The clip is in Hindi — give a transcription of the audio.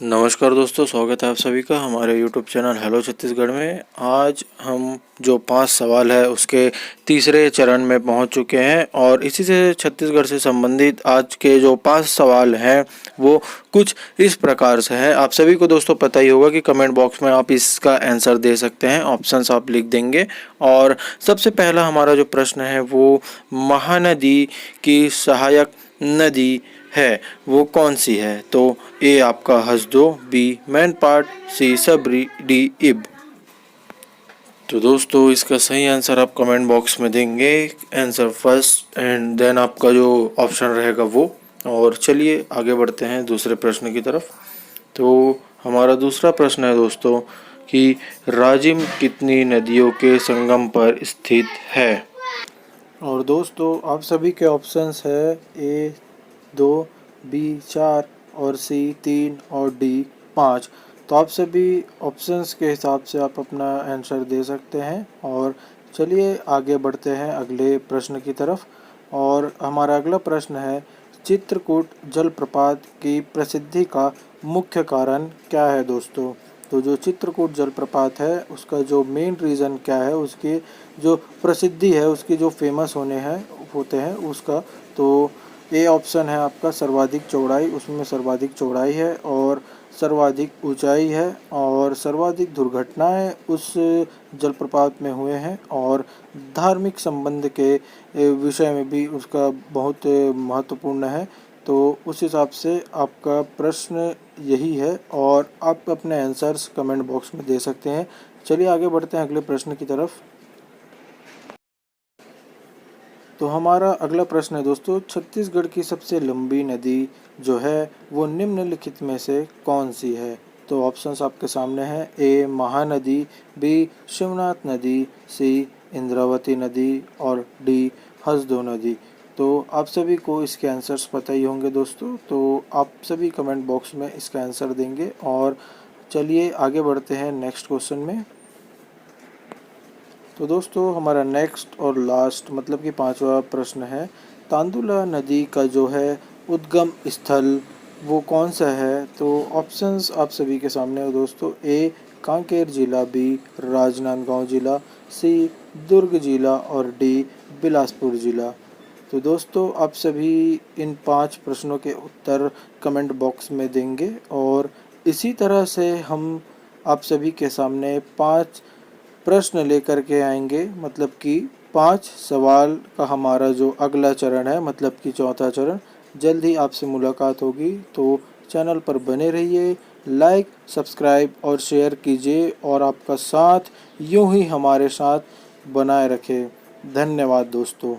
नमस्कार दोस्तों, स्वागत है आप सभी का हमारे YouTube चैनल हेलो छत्तीसगढ़ में। आज हम जो 5 सवाल है उसके तीसरे चरण में पहुंच चुके हैं और इसी से छत्तीसगढ़ से संबंधित आज के जो 5 सवाल हैं वो कुछ इस प्रकार से है। आप सभी को दोस्तों पता ही होगा कि कमेंट बॉक्स में आप इसका आंसर दे सकते हैं, ऑप्शंस आप लिख देंगे। और सबसे पहला हमारा जो प्रश्न है वो महानदी की सहायक नदी है वो कौन सी है? तो ए आपका हसदो, बी मैनपाट, सी सबरी, डी इब। तो दोस्तों इसका सही आंसर आप कमेंट बॉक्स में देंगे, आंसर फर्स्ट एंड देन आपका जो ऑप्शन रहेगा वो। और चलिए आगे बढ़ते हैं दूसरे प्रश्न की तरफ। तो हमारा दूसरा प्रश्न है दोस्तों कि राजिम कितनी नदियों के संगम पर स्थित है? और दोस्तों आप सभी के ऑप्शंस है ए 2, बी 4 और सी 3 और डी 5। तो आप सभी ऑप्शंस के हिसाब से आप अपना आंसर दे सकते हैं। और चलिए आगे बढ़ते हैं अगले प्रश्न की तरफ। और हमारा अगला प्रश्न है, चित्रकूट जलप्रपात की प्रसिद्धि का मुख्य कारण क्या है दोस्तों? तो जो चित्रकूट जलप्रपात है उसका जो मेन रीज़न क्या है, उसकी जो प्रसिद्धि है, उसकी जो फेमस होते हैं उसका, तो ए ऑप्शन है आपका सर्वाधिक चौड़ाई, उसमें सर्वाधिक चौड़ाई है और सर्वाधिक ऊंचाई है और सर्वाधिक दुर्घटनाएं उस जलप्रपात में हुए हैं और धार्मिक संबंध के विषय में भी उसका बहुत महत्वपूर्ण है। तो उस हिसाब से आपका प्रश्न यही है और आप अपने आंसर्स कमेंट बॉक्स में दे सकते हैं। चलिए आगे बढ़ते हैं अगले प्रश्न की तरफ। तो हमारा अगला प्रश्न है दोस्तों, छत्तीसगढ़ की सबसे लंबी नदी जो है वो निम्नलिखित में से कौन सी है? तो ऑप्शंस आपके सामने हैं, ए महानदी, बी शिवनाथ नदी, सी इंद्रावती नदी और डी हसदो नदी। तो आप सभी को इसके आंसर्स पता ही होंगे दोस्तों, तो आप सभी कमेंट बॉक्स में इसका आंसर देंगे। और चलिए आगे बढ़ते हैं नेक्स्ट क्वेश्चन में। तो दोस्तों हमारा नेक्स्ट और लास्ट मतलब कि 5वां प्रश्न है, तांदुला नदी का जो है उद्गम स्थल वो कौन सा है? तो ऑप्शंस आप सभी के सामने है दोस्तों, ए कांकेर जिला, बी राजनांदगांव जिला, सी दुर्ग जिला और डी बिलासपुर जिला। तो दोस्तों आप सभी इन 5 प्रश्नों के उत्तर कमेंट बॉक्स में देंगे और इसी तरह से हम आप सभी के सामने 5 प्रश्न लेकर के आएंगे, मतलब कि 5 सवाल का हमारा जो अगला चरण है, मतलब कि चौथा चरण। जल्द ही आपसे मुलाकात होगी, तो चैनल पर बने रहिए, लाइक सब्सक्राइब और शेयर कीजिए और आपका साथ यूं ही हमारे साथ बनाए रखें। धन्यवाद दोस्तों।